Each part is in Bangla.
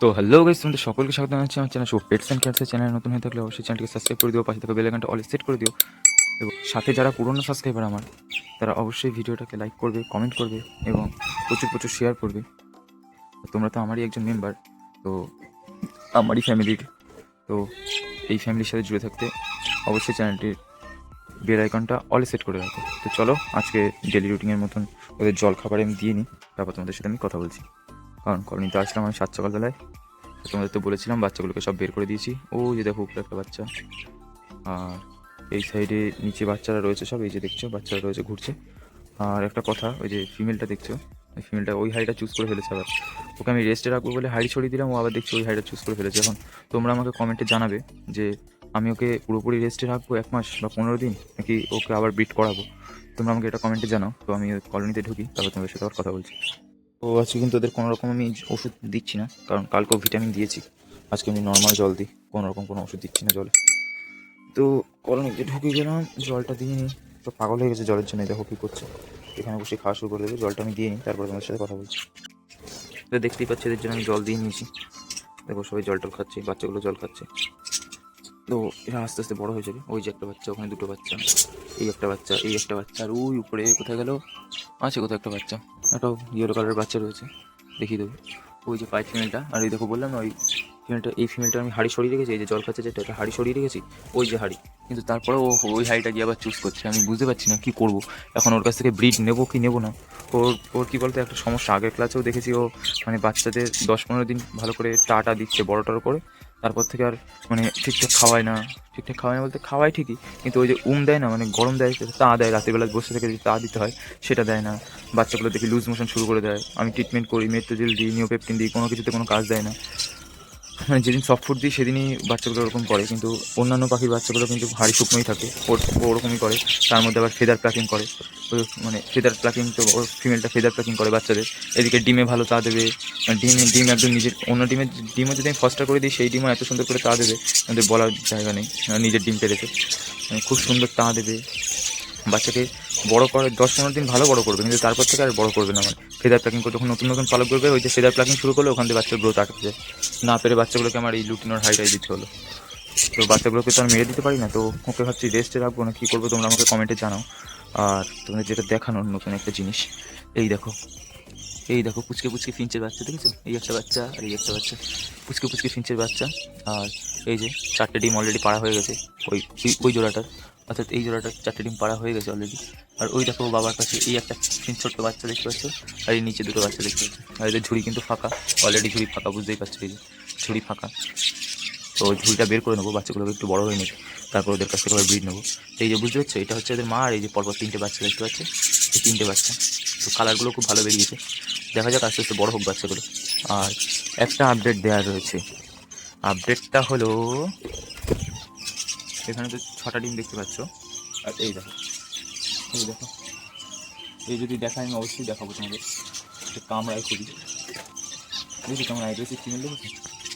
তো হ্যালো গাইস, তোমাদের সকলকে স্বাগত জানাচ্ছি আমার চ্যানেল পেটস অ্যান্ড ক্যাটসের চ্যানেল। নতুন হয়ে থাকলে অবশ্যই চ্যানেলটিকে সাবস্ক্রাইব করে দিও, পাশে থাকা বেল আইকনটা অল সেট করে দিও এবং সাথে যারা পুরনো সাবস্ক্রাইবার আমার, তারা অবশ্যই ভিডিওটাকে লাইক করবে, কমেন্ট করবে এবং প্রচুর প্রচুর শেয়ার করবে। তোমরা তো আমারই একজন মেম্বার, তো আমারই ফ্যামিলির, তো এই ফ্যামিলির সাথে জুড়ে থাকতে অবশ্যই চ্যানেলটির বেল আইকনটা অল সেট করে রাখো। তো চলো আজকে ডেলি রুটিনের মতন ওদের জল খাবার আমি দিয়ে নিই, তারপর তোমাদের সাথে আমি কথা বলছি। কারণ কলোনিতে আসলাম আমি সকালবেলায়, তোমাদের তো বলেছিলাম বাচ্চাগুলোকে সব বের করে দিয়েছি। ও যে দেখো উপরে একটা বাচ্চা, আর এই সাইডে নিচে বাচ্চারা রয়েছে সব, এই যে দেখছো বাচ্চারা রয়েছে ঘুরছে। আর একটা কথা, ওই যে ফিমেলটা দেখছো, ওই ফিমেলটা ওই হাইটা চুজ করে ফেলেছে। আবার ওকে আমি রেস্টে রাখবো বলে হাইড ছড়িয়ে দিলাম, ও আবার দেখছি ওই হাইটা চুজ করে ফেলেছে। এখন তোমরা আমাকে কমেন্টে জানাবে যে আমি ওকে পুরোপুরি রেস্টে রাখবো 1 মাস বা 15 দিন, নাকি ওকে আবার ব্রিড করাবো। তোমরা আমাকে এটা কমেন্টে জানাও। তো আমি কলোনিতে ঢুকি, তারপর তোমাদের সাথে আবার কথা বলছি। তো আজকে কিন্তু ওদের কোনো রকম আমি ওষুধ দিচ্ছি না, কারণ কালকেও ভিটামিন দিয়েছি। আজকে আমি নর্মাল জল দিই, কোনো রকম কোনো ওষুধ দিচ্ছি না জলে। তো কলোনিতে ঢুকে গেলাম, জলটা দিয়ে নিই। তো পাগল হয়ে গেছে জলের জন্য, দেখো কী করছে, এখানে বসে খাওয়া শুরু করে দেবে। জলটা আমি দিয়ে নিই, তারপরে তোমাদের সাথে কথা বলছি। তো দেখতেই পাচ্ছি এদের জন্য আমি জল দিয়ে নিয়েছি। দেখো সবাই জল টল খাচ্ছে, বাচ্চাগুলো জল খাচ্ছে। তো এরা আস্তে আস্তে বড় হয়ে যাবে। ওই যে একটা বাচ্চা, ওখানে দুটো বাচ্চা, এই একটা বাচ্চা, এই একটা বাচ্চা, আর ওই উপরে কোথায় গেল, আছে কোথাও একটা বাচ্চা, একটা ইয়েলো কালারের বাচ্চা রয়েছে, দেখিয়ে দেবো। ওই যে পাইট ফিমেলটা, আর এই দেখো বললাম না ওই ফিমেলটা, এই ফিমেলটা আমি হাড়ি সরিয়ে রেখেছি। এই যে জল খাচ্ছে যেটা, এটা হাড়ি সরিয়ে রেখেছি, ওই যে হাড়ি। কিন্তু তারপরে ও ওই হাড়িটা গিয়ে আবার চুজ করছে। আমি বুঝতে পারছি না কী করবো এখন, ওর কাছ থেকে ব্রিড নেবো কি নেবো না। ওর ওর কী বলতো একটা সমস্যা, আগের ক্লাসেও দেখেছি ও মানে বাচ্চাদের 10-15 দিন ভালো করে টাটা দিচ্ছে বড় টড় করে, তারপর থেকে আর মানে ঠিকঠাক খাওয়ায় না। ঠিকঠাক খাওয়ায় না বলতে খাওয়ায় ঠিকই, কিন্তু ওই যে দেয় না, মানে গরম দেয়, তা দেয়, রাতেরবেলা বসে থেকে যদি তা দিতে হয় সেটা দেয় না। বাচ্চাগুলো দেখি লুজ মোশন শুরু করে দেয়। আমি ট্রিটমেন্ট করি, মেট্রোজেল দিই, নিওপেপটিন দিই, কোনো কিছুতে কোনো কাজ দেয় না। মানে যেদিন সফট ফুড দিই সেদিনই বাচ্চাগুলো ওরকম করে, কিন্তু অন্যান্য পাখির বাচ্চাগুলো কিন্তু হাড়ি শুকনোই থাকে, ও ওরকমই করে। তার মধ্যে আবার ফেদার প্লাকিং করে। ওই মানে ফেদার প্লাকিং, তো ওর ফিমেলটা ফেদার প্লাকিং করে বাচ্চাদের। এদিকে ডিমে ভালো তা দেবে, মানে ডিম একদম নিজের, অন্য ডিমও যদি আমি ফস্টার করে দিই সেই ডিমও এত সুন্দর করে তা দেবে, আমাদের বলার জায়গা নেই। নিজের ডিম পেরেছে, খুব সুন্দর তা দেবে। বাচ্চাকে বড় করে 10-15 দিন ভালো বড় করবে, কিন্তু তারপর থেকে আর বড় করবে না। মানে ফেদার প্লাকিং করে যখন নতুন নতুন পালক করবে, ওই যে ফেদার প্লাকিং শুরু করলে ওখান থেকে বাচ্চার গ্রোথ আটকে যায়। না পেরে বাচ্চাগুলোকে আমার এই লুটিনোর হাইটাই দিতে হলো। তো বাচ্চাগুলোকে তো আর মেরে দিতে পারি না, তো ওকে ভাবছি রেস্টে রাখবো না কী করবো, তোমরা আমাকে কমেন্টে জানাও। আর তোমাদের যেটা দেখানোর নতুন একটা জিনিস, এই দেখো, এই দেখো পুচকে পুচকে ফিঞ্চের বাচ্চা দেখেছো, এই একটা বাচ্চা আর এই একটা বাচ্চা, পুচকে পুচকে ফিঞ্চের বাচ্চা। আর এই যে 4টে ডিম অলরেডি পাড়া হয়ে গেছে ওই ওই জোড়াটার, অর্থাৎ এই জোড়াটার 4টে ডিম পাড়া হয়ে গেছে অলরেডি। আর ওই দেখো বাবার কাছে এই একটা ছোট্ট বাচ্চা দেখতে পাচ্ছ, আর এই নিচে দুটো বাচ্চা দেখতে পাচ্ছ। আর এদের ঝুড়ি কিন্তু ফাঁকা, অলরেডি ঝুড়ি ফাঁকা, বুঝতেই পারছো, এই যে ঝুড়ি ফাঁকা। তো ওই ঝুড়িটা বের করে নেবো, বাচ্চাগুলোকে একটু বড় হয়ে নেবে, তারপর ওদের কাছ থেকে আবার ব্রিড নেবো। এই যে বুঝতে পারছো, এটা হচ্ছে এদের মা, আর এই যে পরপর 3টে বাচ্চা দেখতে পাচ্ছে, এই 3টে বাচ্চা। তো কালারগুলো খুব ভালো বেরিয়েছে, দেখা যাক আস্তে আস্তে বড় হোক বাচ্চাগুলো। আর একটা আপডেট দেওয়ার রয়েছে, আপডেটটা হলো এখানে তো 6টা ডিম দেখতে পাচ্ছ, আর এই দেখো, এই দেখো, এই যদি দেখায় আমি অবশ্যই দেখাবো তোমাদের। কামড়ায় খুবই, বুঝলি কেমন অ্যাগ্রেসিভ ফিমেল দেখেছি।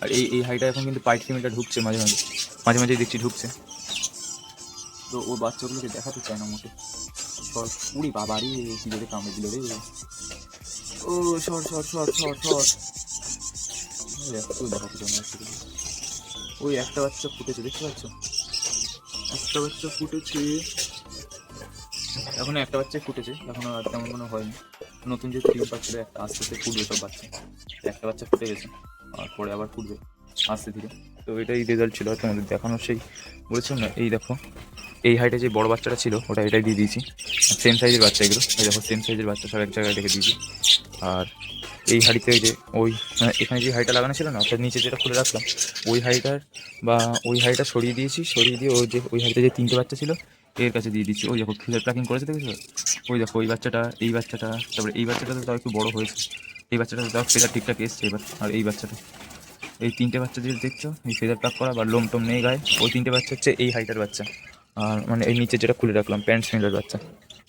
আর এই হাইটা এখন কিন্তু পাইট ফিমেলটা ঢুকছে মাঝে মাঝে, মাঝে মাঝে দেখছি ঢুকছে। তো ওর বাচ্চাগুলোকে দেখাতে চায় না মোটে। সর, উড়ি বাবা রে, কি জোরে কামড়ে দিল রে। ও সর সর সর সর সর, একটু দেখাতে চায় না। ওই একটা বাচ্চা ফুটেছে দেখতে পাচ্ছ, একটা বাচ্চা ফুটেছে, এখনো একটা বাচ্চাই ফুটেছে, এখনো আর তেমন কোনো হয়নি। নতুন যেহেতু ডিম পাচ্ছিল, একটা আস্তে আস্তে ফুটবে সব বাচ্চা। একটা বাচ্চা ফুটে গেছে, আর পরে আবার ফুটবে আস্তে ধীরে। তো এটাই রেজাল্ট ছিল তোমাদের দেখানোর, সেই বলেছিলাম না। এই দেখো, এই হাইটে যে বড় বাচ্চাটা ছিল ওটা এটাই দিয়ে দিয়েছি, সেম সাইজের বাচ্চা এগুলো। এই দেখো সেম সাইজের বাচ্চা সব এক জায়গায় রেখে দিয়েছি। আর এই হাঁড়িতে ওই যে ওই এখানে যে হাঁড়িটা লাগানো ছিল না, অর্থাৎ নিচে যেটা খুলে রাখলাম, ওই হাঁড়িটার বা ওই হাঁড়িটা সরিয়ে দিয়েছি, সরিয়ে দিয়ে ওই যে ওই হাঁড়িতে যে 3টে বাচ্চা ছিল এর কাছে দিয়ে দিচ্ছি। ওই দেখো ফিলার প্লাকিং করেছে দেখেছো, ওই দেখো ওই বাচ্চাটা, এই বাচ্চাটা, তারপরে এই বাচ্চাটা তো তাও একটু বড় হয়েছে, এই বাচ্চাটা তো তাও ফেদার ঠিকঠাক এসছে এবার। আর এই বাচ্চাটা, এই 3টে বাচ্চা যে দেখছো এই ফেদার প্লাক করা বা লোম টোম নেই গায়ে, ওই 3টে বাচ্চা হচ্ছে এই হাইটার বাচ্চা। আর মানে এই নিচে যেটা খুলে রাখলাম প্যান্ট স্মেলের বাচ্চা।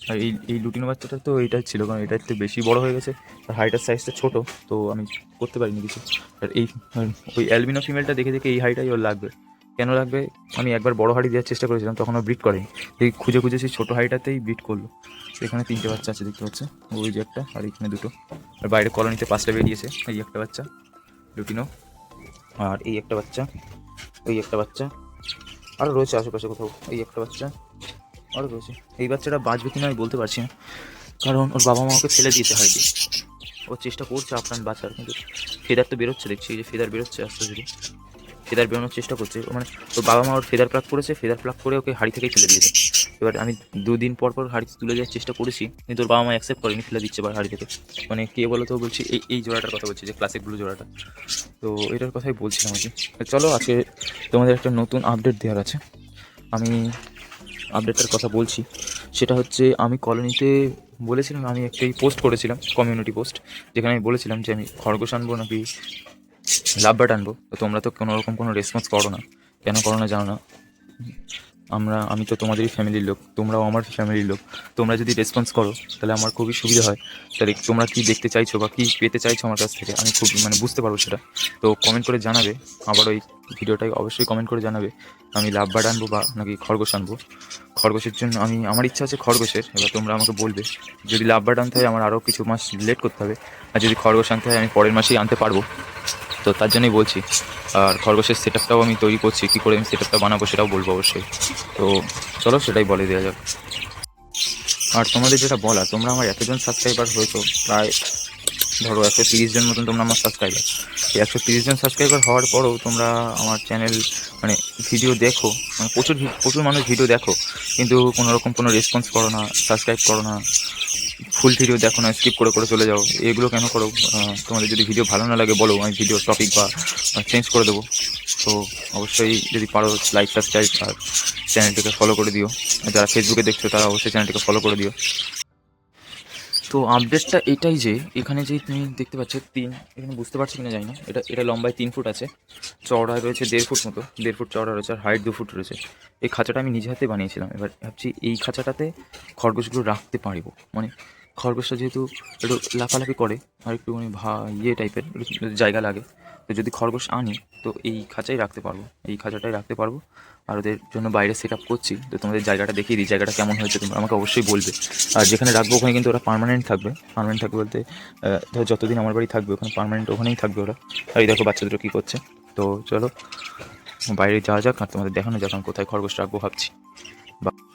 আর এই লুটিনো বাচ্চাটা তো এইটাই ছিল, কারণ এটা একটু বেশি বড় হয়ে গেছে, আর হাইটার সাইজটা ছোটো, তো আমি করতে পারিনি কিছু। আর ওই অ্যালবিনো ফিমেলটা দেখে দেখে এই হাইটাই ওর লাগবে। কেন লাগবে, আমি একবার বড় হাড়ি দেওয়ার চেষ্টা করেছিলাম, তখন ও ব্রিড করেনি, দেখি খুঁজে খুঁজে সেই ছোটো হাইটাতেই ব্রিড করলো। এখানে 3টে বাচ্চা আছে দেখতে পাচ্ছে, ওই যে একটা, আর এখানে দুটো। আর বাইরে কলোনিতে 5টা বেরিয়েছে, এই একটা বাচ্চা লুটিনো। আর এই একটা বাচ্চা, এই একটা বাচ্চা, আরও রয়েছে আশেপাশে কোথাও, এই একটা বাচ্চা আরও রয়েছে। এই বাচ্চাটা বাঁচবে কিনা আমি বলতে পারছি না, কারণ ওর বাবা মা ওকে ফেলে দিয়েছে হারিয়ে। ও চেষ্টা করছে আপ্রাণ বাঁচার, কিন্তু ফেদার তো বেরোচ্ছে, দেখছি এই যে ফেদার বেরোচ্ছে আস্তে ধীরে, ফেদার বেরোনোর চেষ্টা করছে। মানে ওর বাবা মা ওর ফেদার প্লাক করেছে, ফেদার প্লাক করে ওকে হাড়ি থেকেই ফেলে দিয়েছে। এবার আমি 2 দিন পর পর হাড়ি তুলে দেওয়ার চেষ্টা করেছি, কিন্তু ওর বাবা মা অ্যাকসেপ্ট করেনি, ফেলে দিচ্ছে এবার হাড়ি থেকে। মানে কে বলো তো, বলছি এই জোড়াটার কথা বলছি, যে ক্লাসিক ব্লু জোড়াটা। তো এটার কথাই বলছিলাম আর কি। চলো আজকে তোমাদের একটা নতুন আপডেট দেওয়ার আছে। আমি আপডেটটার কথা বলছি, সেটা হচ্ছে আমি কলোনিতে বলেছিলাম, আমি একটাই পোস্ট করেছিলাম, কমিউনিটি পোস্ট, যেখানে আমি বলেছিলাম যে আমি খরগোশ আনবো নাকি লাভবার্ড আনবো। তো তোমরা তো কোনো রকম কোনো রেসপন্স করো না, কেন করো না জানো না। আমি তো তোমাদেরই ফ্যামিলির লোক, তোমরাও আমার ফ্যামিলির লোক। তোমরা যদি রেসপন্স করো তাহলে আমার খুবই সুবিধা হয়। তাহলে তোমরা কী দেখতে চাইছো বা কী পেতে চাইছো আমার কাছ থেকে, আমি খুব মানে বুঝতে পারবো সেটা। তো কমেন্ট করে জানাবে, আবার ওই ভিডিওটাই অবশ্যই কমেন্ট করে জানাবে আমি লাভবার্ড আনবো বা নাকি খরগোশ আনবো। খরগোশের জন্য আমার ইচ্ছা আছে খরগোশের। এবার তোমরা আমাকে বলবে, যদি লাভবার্ড আনতে হয় আমার আরও কিছু মাস লেট করতে হবে, আর যদি খরগোশ আনতে হয় আমি পরের মাসেই আনতে পারবো। তো তার জন্যই বলছি। আর খরগোশের সেট আপটাও আমি তৈরি করছি, কী করে আমি সেট আপটা বানাবো সেটাও বলবো অবশ্যই। তো চলো সেটাই বলে দেওয়া যাক। আর তোমাদের যেটা বলা, তোমরা আমার এতজন সাবস্ক্রাইবার হয়েছো, প্রায় ধরো 130 জন মতন তোমরা আমার সাবস্ক্রাইবার। এই 130 জন সাবস্ক্রাইবার হওয়ার পরেও তোমরা আমার চ্যানেল মানে ভিডিও দেখো, মানে প্রচুর মানুষ ভিডিও দেখো, কিন্তু কোনো রকম কোনো রেসপন্স করো না, সাবস্ক্রাইব করো না, ফুল ভিডিও দেখো না, স্কিপ করে করে চলে যাও। এগুলো কেন করো? তোমাদের যদি ভিডিও ভালো না লাগে বলো, আমি ভিডিও টপিক বা চেঞ্জ করে দেবো। তো অবশ্যই যদি পারো লাইক, সাবস্ক্রাইব আর চ্যানেলটিকে ফলো করে দিও। আর যারা ফেসবুকে দেখছো তারা অবশ্যই চ্যানেলটিকে ফলো করে দিও। তো আপডেটটা এটাই যে এখানে যে তুমি দেখতে পাচ্ছ এখানে বুঝতে পারছো কিনা জানি না, এটা লম্বায় 3 ফুট আছে, চওড়ায় রয়েছে 1.5 ফুট মতো, 1.5 ফুট চওড়া রয়েছে, আর হাইট 2 ফুট রয়েছে। এই খাঁচাটা আমি নিজে হাতে বানিয়েছিলাম। এবার ভাবছি এই খাঁচাটাতে খরগোশগুলো রাখতে পারবো। মানে খরগোশটা যেহেতু একটু লাফালাফি করে আর একটু মানে টাইপের জায়গা লাগে, তো যদি খরগোশ আনি তো এই খাঁচাই রাখতে পারবো, এই খাঁচাটাই রাখতে পারবো। আর ওদের জন্য বাইরে সেট আপ করছি। তো তোমাদের জায়গাটা দেখিয়ে দিই, জায়গাটা কেমন হয়েছে তোমরা আমাকে অবশ্যই বলবে। আর যেখানে রাখবো ওখানে কিন্তু ওরা পার্মানেন্ট থাকবে। পার্মানেন্ট থাকবে বলতে ধরো যতদিন আমার বাড়ি থাকবে ওখানে পার্মানেন্ট ওখানেই থাকবে ওরা। আর এই দেখো বাচ্চা দুটো কী করছে। তো চলো বাইরে যাওয়া যাক আর তোমাদের দেখানো যাক আমি কোথায় খরগোশ রাখবো ভাবছি।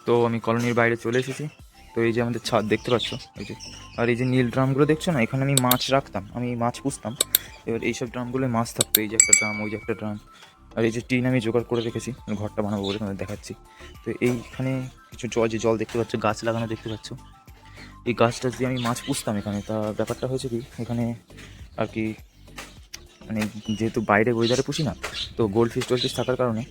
তো আমি কলোনির বাইরে চলে এসেছি। তো এই যে আমাদের ছাদ দেখতে পাচ্ছ, এই যে, আর এই যে নীল ড্রামগুলো দেখছো না, এখানে আমি মাছ রাখতাম, আমি মাছ পুষতাম। এবার এইসব ড্রামগুলোয় মাছ থাকতো, এই যে একটা ড্রাম, ওই যে একটা ড্রাম। আর এই যে টিন আমি জোগাড় করে রেখেছি ঘরটা বানাবো বলে, তোমাদের দেখাচ্ছি। তো এইখানে কিছু জল দেখতে পাচ্ছ, গাছ লাগানো দেখতে পাচ্ছ, এই গাছটা দিয়ে আমি মাছ পুষতাম এখানে। তা ব্যাপারটা হয়েছে কি, এখানে আর কি মানে যেহেতু বাইরে ওয়েদারে পুষি না, তো গোল্ডফিশ টোল্ডফিশ থাকার কারণে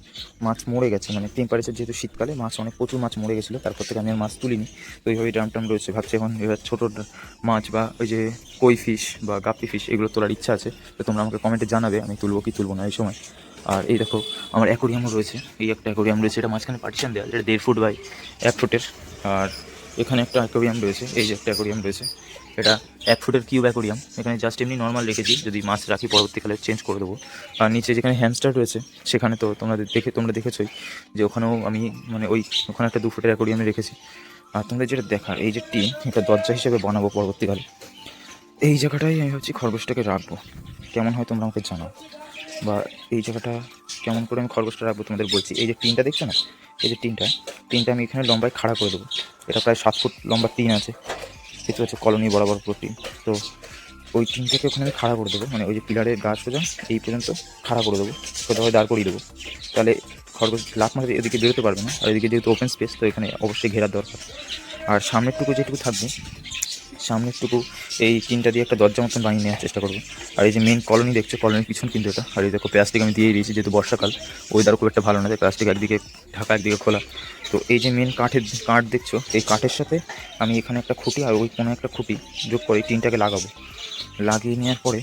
মাছ মরে গেছে। মানে টেম্পারেচার যেহেতু শীতকালে প্রচুর মাছ মরে গেছিলো, তারপর থেকে আমি আর মাছ তুলিনি। তো এইভাবেই ড্রাম টাম রয়েছে। ভাবছি এখন এবার ছোটো মাছ বা ওই যে কই ফিশ বা গাপ্পি ফিশ এগুলো তোলার ইচ্ছা আছে। তো তোমরা আমাকে কমেন্টে জানাবে আমি তুলবো কি তুলবো না এই সময়। আর এই দেখো আমার অ্যাকোরিয়ামও রয়েছে, এই একটা অ্যাকোরিয়াম রয়েছে, এটা মাঝখানে পার্টিশন দেওয়া, এটা 1.5 ফুট বাই 1 ফুটের। আর এখানে একটা অ্যাকোরিয়াম রয়েছে, এই যে একটা অ্যাকোরিয়াম রয়েছে, এটা 1 ফুটের কিউব অ্যাকোরিয়াম। এখানে জাস্ট এমনি নর্মাল রেখেছি, যদি মাছ রাখি পরবর্তীকালে চেঞ্জ করে দেবো। আর নিচে যেখানে হ্যামস্টার রয়েছে সেখানে তো তোমরা দেখেছোই যে ওখানেও আমি মানে ওখানে একটা 2 ফুটের অ্যাকোরিয়ামে রেখেছি। আর তোমাদের যেটা দেখার, এই যে টিন, এটা দরজা হিসেবে বানাবো পরবর্তীকালে। এই জায়গাটাই আমি ভাবছি খরগোশটাকে রাখবো, কেমন হয় তোমরা আমাকে জানাও। বা এই জায়গাটা কেমন করে আমি খরগোশটা রাখবো তোমাদের বলছি। এই যে টিনটা দেখছো না, এই যে টিনটা আমি এখানে লম্বায় খাড়া করে দেবো। এটা প্রায় 7 ফুট লম্বা টিন আছে, দেখতে পাচ্ছ কলোনি বরাবর পুরো টিন। তো ওই টিনটাকে ওখানে আমি খাড়া করে দেবো, মানে ওই যে পিলারের গা সোজা এই পর্যন্ত খাড়া করে দেবো, সোজাভাবে দাঁড় করিয়ে দেবো। তাহলে খরগোশ লাফ মারতে এদিকে বেরোতে পারবে না। আর এদিকে যেহেতু ওপেন স্পেস, তো এখানে অবশ্যই ঘেরার দরকার। আর সামনেরটুকু যেটুকু থাকবে, সামনেরটুকু এই টিনটা দিয়ে একটা দরজা মতন বানিয়ে নেওয়ার চেষ্টা করবো। আর এই যে মেন কলোনি দেখছো, কলোনির পিছন কিন্তু এটা। আর এই দেখো প্লাস্টিক আমি দিয়েই দিয়েছি, যেহেতু বর্ষাকাল, ওয়েদার খুব একটা ভালো না, তাই প্লাস্টিক একদিকে ঢাকা একদিকে খোলা। তো এই যে মেন কাঠ দেখছো, এই কাঠের সাথে আমি এখানে একটা খুঁটি আর ওই কোনো একটা খুঁটি যোগ করে এই টিনটাকে লাগাবো। লাগিয়ে নেওয়ার পরে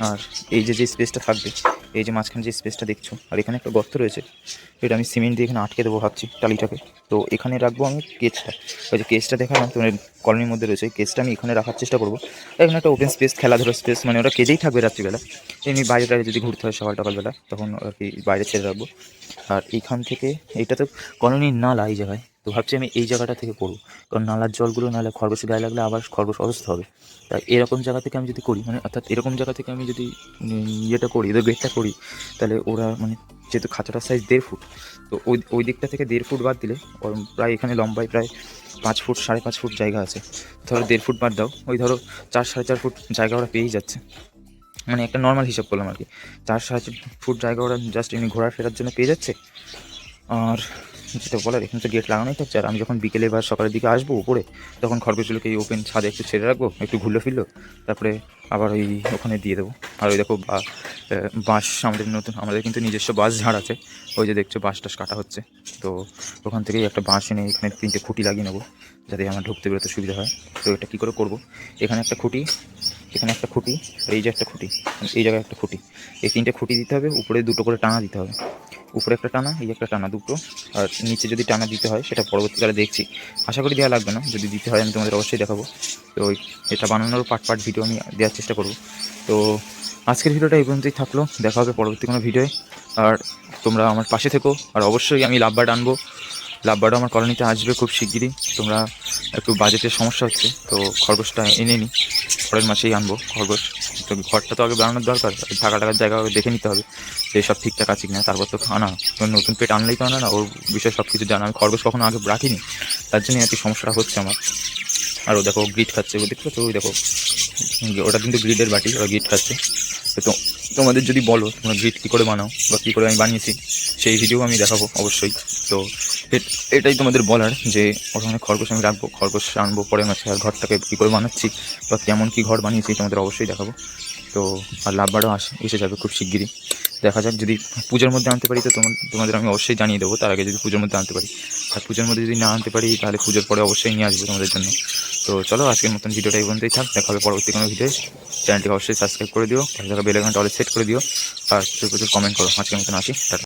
আর এই যে স্পেসটা থাকবে, এই যে মাঝখানে যে স্পেসটা দেখছো, আর এখানে একটা গর্ত রয়েছে, এটা আমি সিমেন্ট দিয়ে এখানে আটকে দেবো ভাবছি টালিটাকে। তো এখানে রাখবো আমি কেজটা, ওই যে কেজটা দেখালাম তোমার কলোনির মধ্যে রয়েছে, কেজটা আমি এখানে রাখার চেষ্টা করবো। এখানে একটা ওপেন স্পেস, খেলাধুলার স্পেস, মানে ওরা কেজেই থাকবে রাত্রিবেলা। এমনি বাইরে টাইরে যদি ঘুরতে হয় সকালবেলা, তখন আর কি বাইরে ছেড়ে রাখবো। আর এইখান থেকে, এইটা তো কলোনির নালা, এই জায়গায় তো ভাবছি আমি এই জায়গাটা থেকে করবো, কারণ নালার জলগুলো নাহলে খরগোশের গায়ে লাগলে আবার খরগোশ অসুস্থ হবে। তাই এরকম জায়গা থেকে আমি যদি করি, মানে অর্থাৎ এরকম জায়গা থেকে আমি যদি ইয়েটা করি, এদের গেটটা করি, তাহলে ওরা মানে যেহেতু খাঁচাটার সাইজ 1.5 ফুট, তো ওই ওই দিকটা থেকে 1.5 ফুট বাদ দিলে ওর প্রায় এখানে লম্বায় প্রায় 5 ফুট 5.5 ফুট জায়গা আছে। ধরো 1.5 ফুট বাদ দাও, ওই ধরো 4 সাড়ে 4 ফুট জায়গা ওরা পেয়েই যাচ্ছে। মানে একটা নর্মাল হিসাব করলাম আর কি, 4 সাড়ে 4 ফুট জায়গা ওরা জাস্ট এমনি ঘোরা ফেরার জন্য পেয়ে যাচ্ছে। আর যেটা বলার, এখানে তো গেট লাগানোই থাকছে, আর আমি যখন বিকেলে বা সকালের দিকে আসবো উপরে, তখন খরগোশগুলোকে এই ওপেন ছাদে একটু ছেড়ে রাখবো, একটু ঘুরলো ফিরলো, তারপরে আবার ওই ওখানে দিয়ে দেবো। আর ওই দেখো বাঁশ, আমাদের কিন্তু নিজস্ব বাঁশ ঝাড় আছে, ওই যে দেখছো বাঁশ টাশ কাটা হচ্ছে, তো ওখান থেকেই একটা বাঁশ এনে এখানে 3টে খুঁটি লাগিয়ে নেবো, যাতে আমার ঢুকতে বেরোতে সুবিধা হয়। তো এটা কী করে করবো, এখানে একটা খুঁটি, এখানে একটা খুঁটি, আর এই যে একটা খুঁটি, এই জায়গায় একটা খুঁটি, এই 3টে খুঁটি দিতে হবে, উপরে 2টো করে টানা দিতে হবে, উপরে একটা টানা, এই একটা টানা, দুটো। আর নিচে যদি টানা দিতে হয় সেটা পরবর্তীকালে দেখছি, আশা করি দেওয়া লাগবে না, যদি দিতে হয় আমি তোমাদের অবশ্যই দেখাবো। তো এটা বানানোর পার্ট ভিডিও আমি দেওয়ার চেষ্টা করব। তো আজকের ভিডিওটা এই পর্যন্তই থাকলো, দেখা হবে পরবর্তী কোনো ভিডিওয়। আর তোমরা আমার পাশে থেকো, আর অবশ্যই আমি লাভ বার্ড আনবো, লাভ বার্ডও আমার কলোনিতে আসবে খুব শিগগিরই। তোমরা একটু বাজেটের সমস্যা হচ্ছে, তো খরগোশটা এনে নিই, পরের মাসেই আনবো খরগোশ। তো ঘরটা তো আগে বানানোর দরকার, টাকার জায়গা দেখে নিতে হবে যে সব ঠিকঠাক আছে কিনা, তারপর তো আনা। নতুন পেট আনলেই তো আনা না, ওর বিষয়ে সব কিছু জানা। আমি খরগোশ কখনো আগে রাখিনি, তার জন্যই আর কি সমস্যাটা হচ্ছে আমার। আর ও দেখো গ্রিট খাচ্ছে, ও দেখতে পাচ্ছ, ওই দেখো ওটা কিন্তু গ্রিডের বাটি, ওরা গ্রিট খাচ্ছে। তো তোমাদের যদি বলো তোমরা গ্রিট কী করে বানাও বা কী করে আমি বানিয়েছি, সেই ভিডিও আমি দেখাবো অবশ্যই। তো এটাই তোমাদের বলার, যে ওখানে খরগোশ আমি রাখবো, খরগোশ আনবো পরের মাসে, আর ঘরটাকে কী করে বানাচ্ছি বা কেমন কী ঘর বানিয়েছি তোমাদের অবশ্যই দেখাবো। তো আর লাভ বার্ডও এসে যাবে খুব শিগগিরই, দেখা যাক। যদি পুজোর মধ্যে আনতে পারি তো তোমাদের আমি অবশ্যই জানিয়ে দেবো, তার আগে যদি পুজোর মধ্যে আনতে পারি। আর পুজোর মধ্যে যদি না আনতে পারি তাহলে পুজোর পরে অবশ্যই নিয়ে আসবো তোমাদের জন্য। তো চলো আজকের মতন ভিডিওটা এই পর্যন্তই থাক, দেখা হবে পরবর্তী কোনো ভিডিও। চ্যানেলটিকে অবশ্যই সাবস্ক্রাইব করে দিও, পাশে থাকা বেল আইকনটা অল সেট করে দিও, আর প্রচুর প্রচুর কমেন্ট করো। আজকের মতন আসি, টাটা।